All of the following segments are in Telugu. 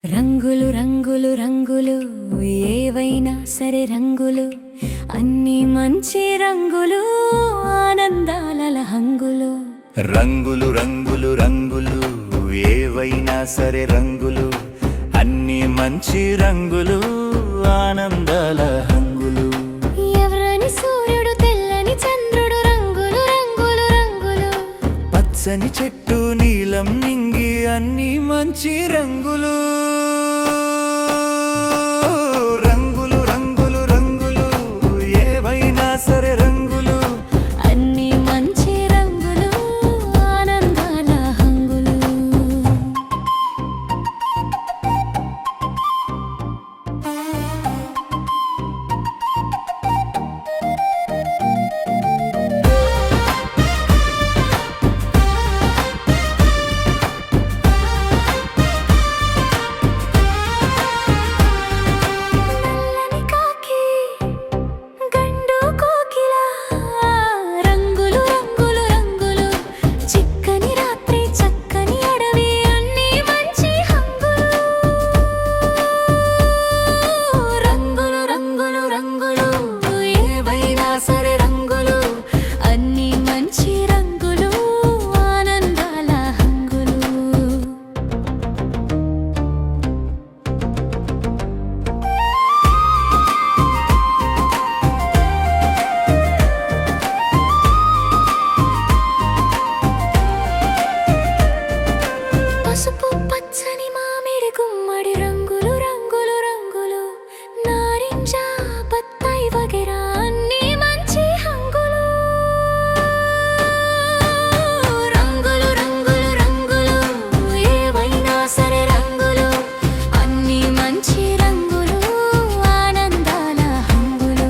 రంగులు రంగులు రంగులు ఏవైనా సరే రంగులు అన్ని మంచి రంగులు ఆనందాల హంగులు. రంగులు రంగులు రంగులు ఏవైనా సరే రంగులు అన్ని మంచి రంగులు ఆనందాల హంగులు. ఎర్రని సూర్యుడు తెల్లని చంద్రుడు రంగులు రంగులు రంగులు. పచ్చని చెట్టు నీలం నింగి అన్ని మంచి రంగులు. రంగులు రంగులు రంగులు ఏవైనా సరే రంగులు అన్ని మంచి రంగులు ఆనందాల హంగులు. నల్లని కాకి గండు కోకిల రంగులు రంగులు రంగులు. చిక్కని రాత్రి చక్కని అడవి అన్ని మంచి హంగులు. రంగులు రంగులు రంగులు ఏవైనా సరే రంగులు అన్ని మంచి రంగులు ఆనందాల హంగులు. పసుపు పచ్చని మామిడి గుమ్మడి రంగులు రంగులు రంగులు. నారింజ బత్తాయి వగెరా అన్ని మంచి హంగులు. రంగులు రంగులు రంగులు ఏవైనా సరే రంగులు అన్ని మంచి రంగులు ఆనందాల హంగులు.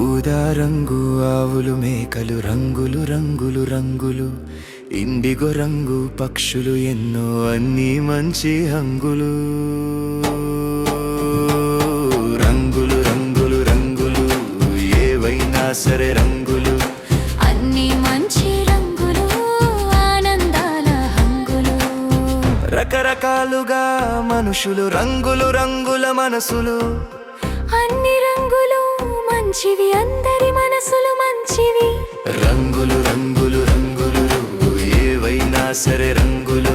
ఊదా రంగు ఆవులు మేకలు రంగులు రంగులు రంగులు. ఇండిగో రంగు పక్షులు ఎన్నో అన్ని మంచి హంగులు. రంగులు రంగులు రంగులు ఏవైనా సరే రంగులు అన్ని మంచి రంగులు ఆనందాల హంగులు. రకరకాలుగా మనుషులు రంగులు రంగుల మనసులు. అన్ని రంగులు మంచివి అందరి మనసులు మంచివి. రంగులు రంగులు రంగులు ఏవైనా సరే రంగులు